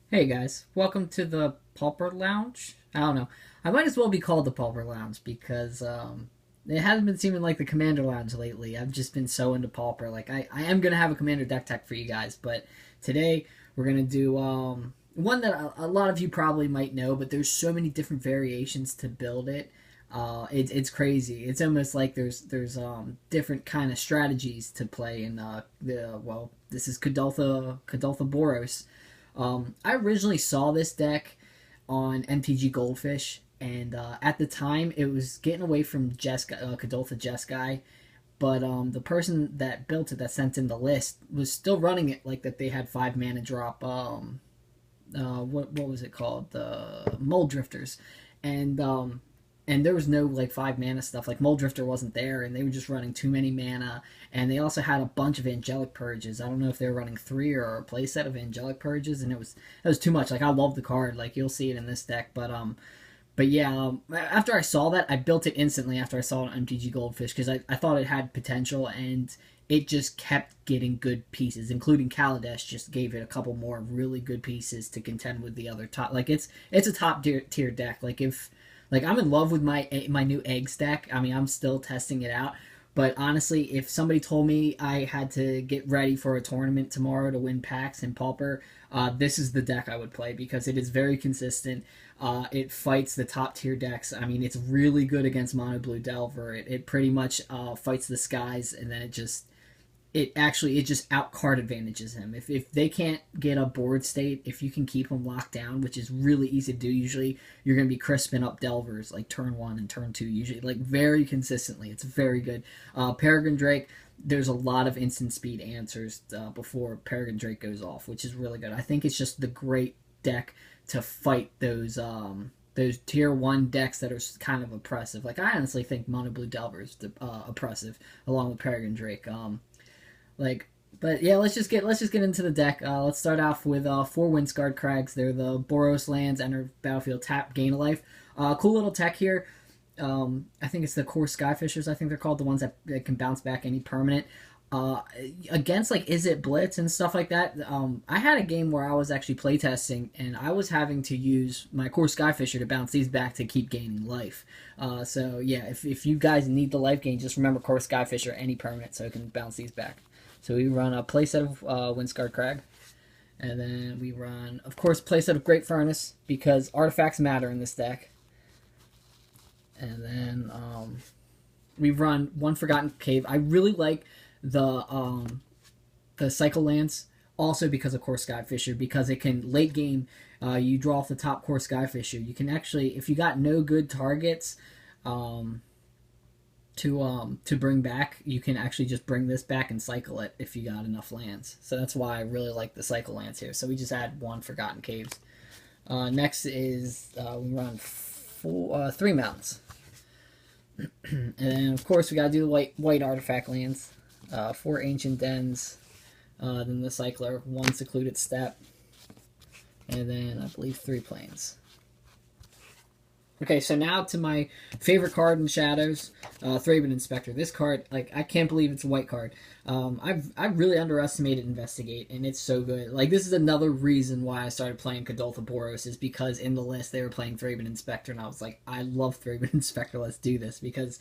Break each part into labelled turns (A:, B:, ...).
A: Hey guys, welcome to the Pauper Lounge. I don't know. I might as well be called the Pauper Lounge because it hasn't been seeming like the Commander Lounge lately. I've just been so into Pauper. Like I am gonna have a Commander deck tech for you guys, but today we're gonna do one that a lot of you probably might know, but there's so many different variations to build it. It's crazy. It's almost like there's different kind of strategies to play in this is Kuldoltha Boros. I originally saw this deck on MTG Goldfish, and at the time it was getting away from Kuldoltha Jeskai, but the person that built it, that sent in the list, was still running it like that. They had 5 mana drop. What was it called? The Mold Drifters, and there was no like 5 mana stuff. Like Mold Drifter wasn't there, and they were just running too many mana. And they also had a bunch of Angelic Purges. I don't know if they were running 3 or a playset of Angelic Purges, and it was too much. Like I love the card, like you'll see it in this deck, but yeah, after I saw that, I built it instantly after I saw it on MTG Goldfish because I thought it had potential, and it just kept getting good pieces, including Kaladesh just gave it a couple more really good pieces to contend with the other top. Like it's a top tier deck. Like if like I'm in love with my new eggs deck. I mean, I'm still testing it out. But honestly, if somebody told me I had to get ready for a tournament tomorrow to win packs in Pauper, this is the deck I would play because it is very consistent. It fights the top tier decks. I mean, it's really good against Mono Blue Delver. It pretty much fights the skies, and then it just out card advantages him. If they can't get a board state, if you can keep them locked down, which is really easy to do, usually you're going to be crisping up Delvers like turn 1 and turn 2, usually like very consistently. It's very good. Peregrine Drake, there's a lot of instant speed answers before Peregrine Drake goes off, which is really good. I think it's just the great deck to fight those tier 1 decks that are kind of oppressive. Like I honestly think Mono Blue Delver is oppressive along with Peregrine Drake. Like, but yeah, let's just get into the deck. Let's start off with 4 Windscarred Crags. They're the Boros lands, enter battlefield, tap, gain a life. Cool little tech here. I think it's the core Skyfishers. I think they're called, the ones that can bounce back any permanent. Against like Is It Blitz and stuff like that. I had a game where I was actually playtesting, and I was having to use my core Skyfisher to bounce these back to keep gaining life. So yeah, if you guys need the life gain, just remember core Skyfisher any permanent so it can bounce these back. So we run a playset of Windscarred Crag. And then we run, of course, playset of Great Furnace because artifacts matter in this deck. And then we run 1 Forgotten Cave. I really like the Cycle Lands, also because of Core Skyfisher, because it can, late game, you draw off the top Core Skyfisher. You can actually, if you got no good targets, to bring back, you can actually just bring this back and cycle it if you got enough lands. So that's why I really like the cycle lands here. So we just add 1 Forgotten Caves. Next is we run 3 mountains, and then of course we gotta do the white artifact lands. 4 Ancient Dens, then the Cycler, 1 Secluded Step, and then I believe 3 Plains. Okay, so now to my favorite card in Shadows, Thraben Inspector. This card, like, I can't believe it's a white card. I've really underestimated Investigate, and it's so good. Like, this is another reason why I started playing Kuldoltha Boros, is because in the list they were playing Thraben Inspector, and I was like, I love Thraben Inspector, let's do this, because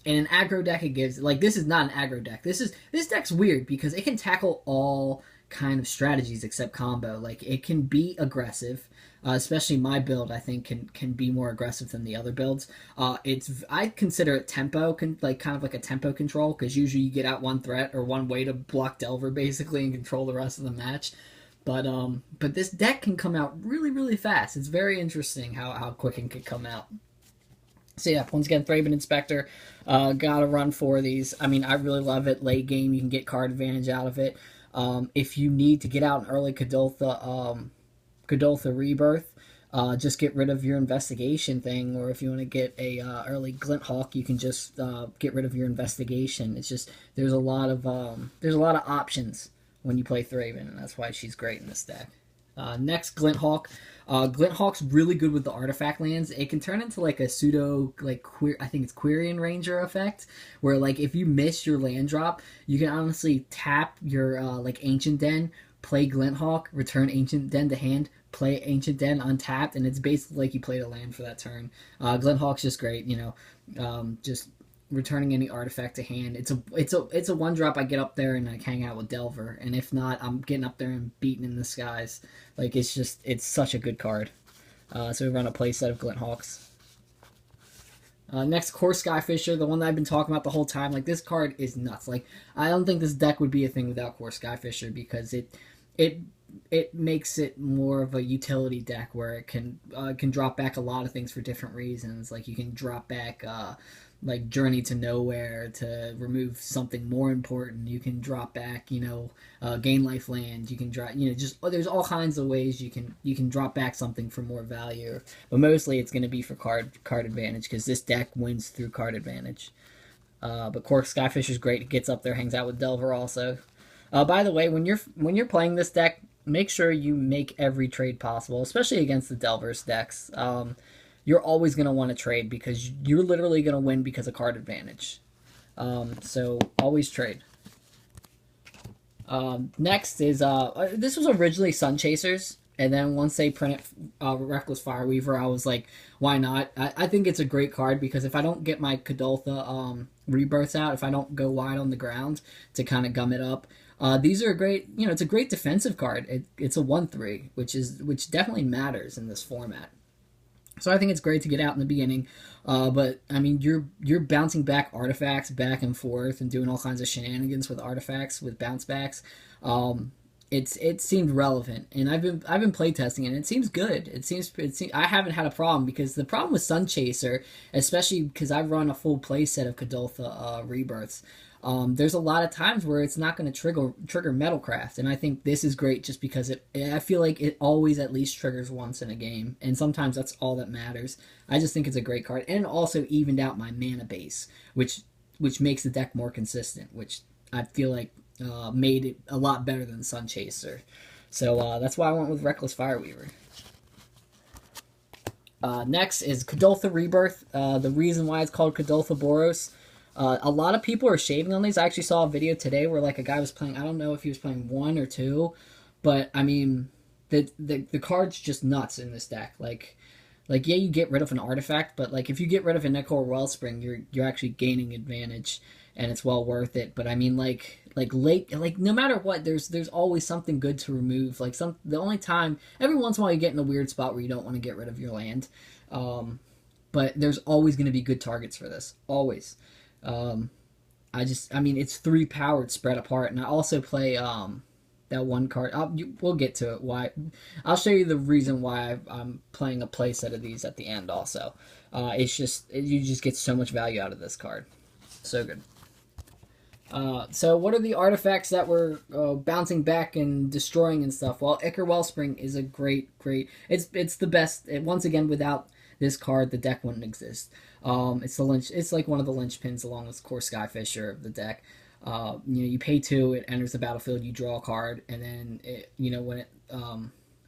A: in an aggro deck it gives, like, this is not an aggro deck. This deck's weird because it can tackle all kind of strategies except combo. Like, it can be aggressive, especially my build I think can be more aggressive than the other builds. I consider it tempo, like kind of like a tempo control, because usually you get out 1 threat or 1 way to block Delver basically and control the rest of the match. But this deck can come out really, really fast. It's very interesting how quick it can come out. So yeah, once again, Thraben Inspector, gotta run 4 of these. I mean, I really love it. Late game, you can get card advantage out of it. If you need to get out an early Kuldoltha Rebirth, just get rid of your investigation thing, or if you want to get a early Glinthawk, you can just get rid of your investigation. It's just there's a lot of options when you play Thraben, and that's why she's great in this deck. Next, Glinthawk. Glinthawk's really good with the artifact lands. It can turn into like a pseudo, like, I think it's Quirion Ranger effect, where like if you miss your land drop, you can honestly tap your like Ancient Den, play Glinthawk, return Ancient Den to hand, play Ancient Den untapped, and it's basically like you played a land for that turn. Glinthawk's just great, just returning any artifact to hand. It's a 1-drop. I get up there and I hang out with Delver, and if not, I'm getting up there and beating in the skies. Like it's such a good card. So we run a play set of Glinthawks. Next, Core Skyfisher, the one that I've been talking about the whole time. Like, this card is nuts. Like, I don't think this deck would be a thing without Core Skyfisher, because it makes it more of a utility deck where it can drop back a lot of things for different reasons. Like, you can drop back like Journey to Nowhere to remove something more important. You can drop back, gain life land. You can drop, there's all kinds of ways you can drop back something for more value. But mostly it's going to be for card advantage, because this deck wins through card advantage. But Core Skyfisher is great. It gets up there, hangs out with Delver also. By the way, when you're playing this deck, make sure you make every trade possible, especially against the Delver's decks. You're always going to want to trade, because you're literally going to win because of card advantage. So always trade. Next is, this was originally Sun Chasers, and then once they printed Reckless Fireweaver, I was like, why not? I think it's a great card, because if I don't get my Kuldoltha Rebirths out, if I don't go wide on the ground to kind of gum it up, these are a great, it's a great defensive card. It's a 1/3, which definitely matters in this format. So I think it's great to get out in the beginning, but I mean you're bouncing back artifacts back and forth and doing all kinds of shenanigans with artifacts with bounce backs. It seemed relevant, and I've been playtesting it, and it seems good. It seems I haven't had a problem, because the problem with Sun Chaser, especially because I've run a full play set of Kuldoltha Rebirths. There's a lot of times where it's not going to trigger Metalcraft, and I think this is great just because I feel like it always at least triggers once in a game, and sometimes that's all that matters. I just think it's a great card, and also evened out my mana base, which makes the deck more consistent, which I feel like made it a lot better than Sun Chaser. So that's why I went with Reckless Fireweaver. Next is Kuldoltha Rebirth. The reason why it's called Kuldoltha Boros. A lot of people are shaving on these. I actually saw a video today where like a guy was playing, I don't know if he was playing 1 or 2, but I mean, the card's just nuts in this deck. Like yeah, you get rid of an artifact, but like if you get rid of a Necor Wellspring, you're actually gaining advantage, and it's well worth it. But I mean, like no matter what, there's always something good to remove. The only time, every once in a while, you get in a weird spot where you don't want to get rid of your land, but there's always going to be good targets for this, always. I mean, it's 3 powered spread apart, and I also play that one card. We'll get to it. Why? I'll show you the reason why I'm playing a play set of these at the end. Also, it's just you just get so much value out of this card. So good. So what are the artifacts that were bouncing back and destroying and stuff? Well, Ichor Wellspring is a great. It's the best. Once again, without this card, the deck wouldn't exist. It's like one of the linchpins along with Core Skyfisher of the deck. You pay 2, it enters the battlefield, you draw a card, and then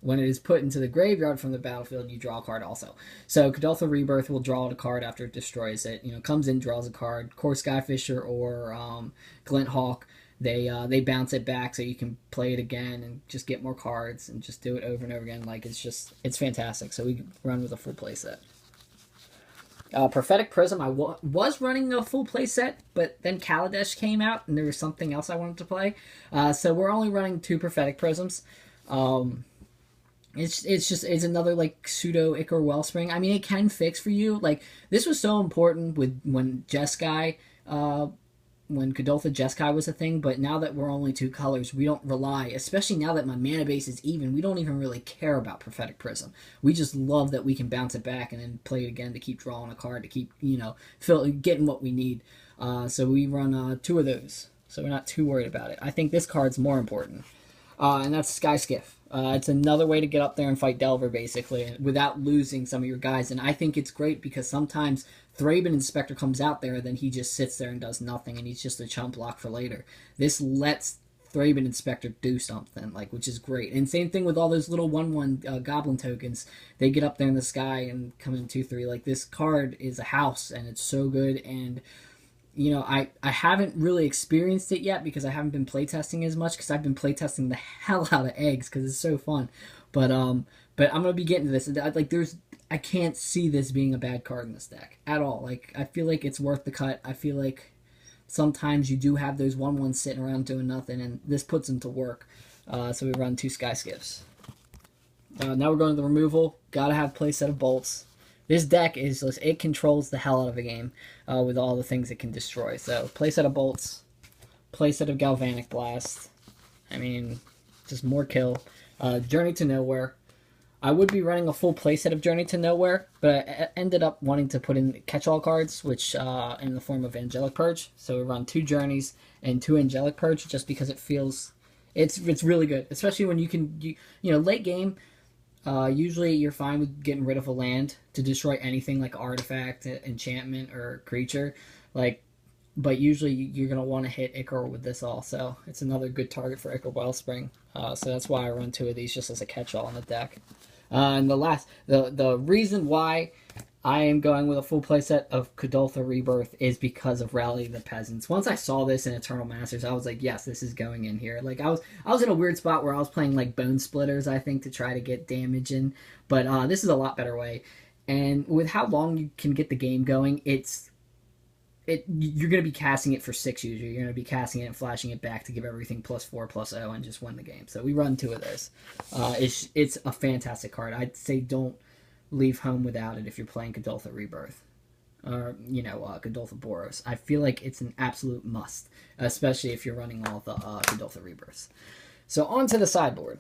A: when it is put into the graveyard from the battlefield, you draw a card also. So Kuldoltha Rebirth will draw a card after it destroys it. Comes in, draws a card. Core Skyfisher or Glinthawk, they bounce it back so you can play it again and just get more cards and just do it over and over again. Like it's fantastic. So we run with a full play set. Prophetic Prism, I was running a full play set, but then Kaladesh came out and there was something else I wanted to play. So we're only running 2 Prophetic Prisms. It's another like pseudo Ichor Wellspring. I mean, it can fix for you. Like, this was so important when Jeskai, when Kuldoltha Jeskai was a thing, but now that we're only 2 colors, we don't rely, especially now that my mana base is even, we don't even really care about Prophetic Prism. We just love that we can bounce it back and then play it again to keep drawing a card, to keep, getting what we need. So we run 2 of those, so we're not too worried about it. I think this card's more important, and that's Sky Skiff. It's another way to get up there and fight Delver, basically, without losing some of your guys. And I think it's great because sometimes Thraben Inspector comes out there, and then he just sits there and does nothing, and he's just a chump block for later. This lets Thraben Inspector do something, which is great. And same thing with all those little 1/1 Goblin tokens. They get up there in the sky and come in 2/3. Like, this card is a house, and it's so good, and you know, I haven't really experienced it yet because I haven't been playtesting as much because I've been playtesting the hell out of eggs because it's so fun. But I'm gonna be getting to this. Like, I can't see this being a bad card in this deck at all. Like, I feel like it's worth the cut. I feel like sometimes you do have those 1/1s sitting around doing nothing, and this puts them to work. So we run 2 Sky Skips. Now we're going to the removal. Gotta have playset of bolts. This deck is just, it controls the hell out of a game with all the things it can destroy. So playset of bolts, playset of Galvanic Blast. I mean, just more kill. Journey to Nowhere. I would be running a full playset of Journey to Nowhere, but I ended up wanting to put in catch-all cards, which in the form of Angelic Purge. So we run 2 Journeys and 2 Angelic Purge, just because it feels it's really good, especially when you know, late game. Usually you're fine with getting rid of a land to destroy anything like artifact, enchantment, or creature, but usually you're going to want to hit Ichor with this also. It's another good target for Ichor Wellspring. So that's why I run 2 of these just as a catch-all in the deck. And the reason why I am going with a full playset of Kuldoltha Rebirth is because of Rally the Peasants. Once I saw this in Eternal Masters, I was like, yes, this is going in here. Like, I was in a weird spot where I was playing like Bone Splitters, I think, to try to get damage in. But this is a lot better way. And with how long you can get the game going, you're going to be casting it for 6 usually. You're going to be casting it and flashing it back to give everything +4/+0 and just win the game. So we run 2 of those. It's a fantastic card. I'd say don't leave home without it if you're playing Kuldoltha Rebirth. Or, you know, Kuldoltha Boros. I feel like it's an absolute must, especially if you're running all the Kuldoltha Rebirths. So on to the sideboard.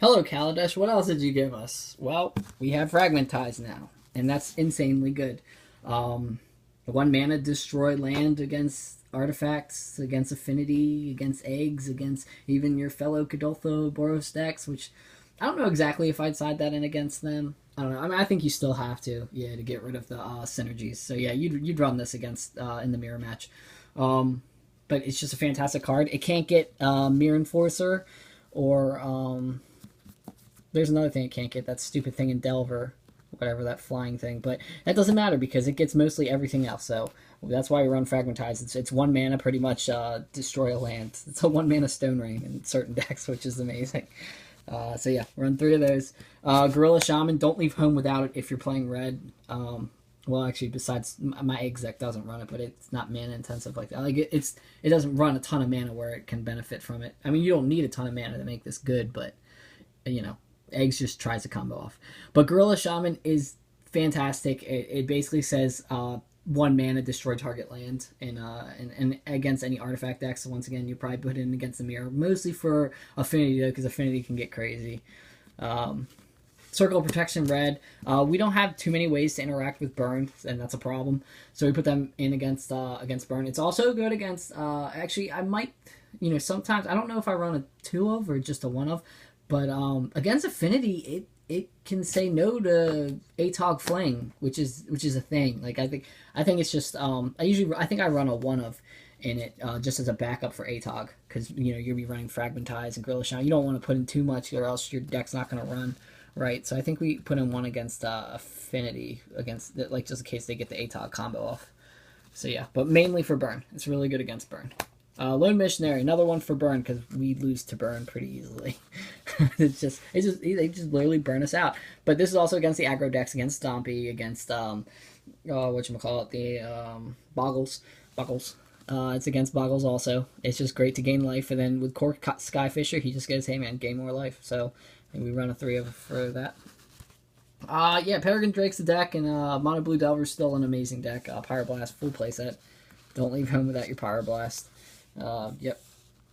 A: Hello, Kaladesh. What else did you give us? Well, we have Fragmentize now, and that's insanely good. 1 mana destroy land against artifacts, against affinity, against eggs, against even your fellow Kuldoltha Boros decks, which I don't know exactly if I'd side that in against them. I don't know. I mean, I think you still have to, to get rid of the synergies. So yeah, you'd run this against in the mirror match. But it's just a fantastic card. It can't get Mirror Enforcer, or there's another thing it can't get. That stupid thing in Delver, whatever, that flying thing. But that doesn't matter because it gets mostly everything else. So that's why we run Fragmentize. It's 1 mana, pretty much destroy a land. It's a 1 mana Stone Rain in certain decks, which is amazing. So yeah, run 3 of those. Gorilla Shaman, don't leave home without it if you're playing red. Well, actually, besides my eggs deck doesn't run it, but it's not mana intensive like that. Like it doesn't run a ton of mana where it can benefit from it. I mean, you don't need a ton of mana to make this good, but you know, eggs just tries to combo off. But Gorilla Shaman is fantastic. It basically says 1 mana destroy target land, and against any artifact decks. So once again, you probably put it in against the mirror, mostly for affinity though, because affinity can get crazy. Circle of Protection red. We don't have too many ways to interact with burn, and that's a problem. So we put them in against burn. It's also good against. Actually, I might, sometimes I don't know if I run a 2 of or just a 1 of, but against affinity, it can say no to Atog Fling, which is a thing. Like I think it's just I think I run a 1 of in it just as a backup for Atog, because you'll be running Fragmentize and Gorilla Shaman. You don't want to put in too much or else your deck's not going to run right. So I think we put in 1 against affinity, against like just in case they get the Atog combo off. So yeah, but mainly for burn. It's really good against burn. Lone Missionary, another one for burn, because we lose to burn pretty easily. They just literally burn us out. But this is also against the aggro decks, against Stompy, against whatchamacallit, the Boggles. It's against Boggles also. It's just great to gain life, and then with Cork Skyfisher, he just goes, hey man, gain more life. So we run a 3 of for that. Yeah, Peregrine Drake's the deck, and Mono Blue Delver's still an amazing deck. Pyroblast, full playset. Don't leave home without your Pyroblast. Yep,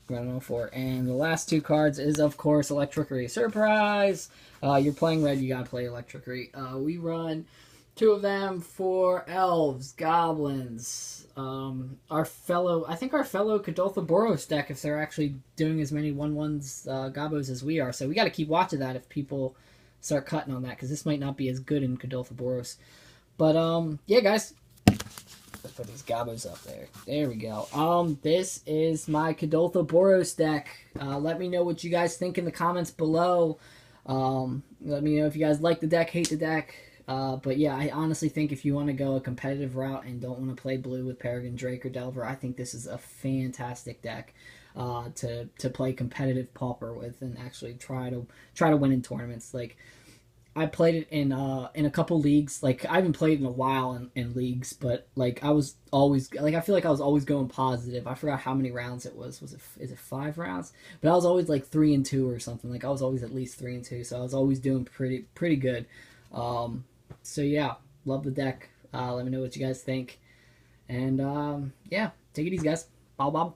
A: running all 4. And the last 2 cards is, of course, Electrickery. Surprise! You're playing red, you gotta play Electrickery. We run 2 of them for elves, goblins. Our fellow Kuldoltha Boros deck, if they're actually doing as many 1/1s, gobos as we are. So we gotta keep watching that if people start cutting on that, because this might not be as good in Kuldoltha Boros. But, yeah, guys. Let's put these gobos up there. There we go. This is my Kuldoltha Boros deck. Let me know what you guys think in the comments below. Let me know if you guys like the deck, hate the deck. But yeah, I honestly think if you want to go a competitive route and don't want to play blue with Peregrine Drake or Delver, I think this is a fantastic deck to play competitive Pauper with and actually try to win in tournaments. Like I played it in a couple leagues. Like I haven't played in a while in leagues, but like I was always like I feel like I was always going positive. I forgot how many rounds it was. Is it 5 rounds? But I was always like 3-2 or something. Like I was always at least 3-2, so I was always doing pretty good. Um, so yeah, love the deck. Let me know what you guys think, and yeah, take it easy, guys. Bob.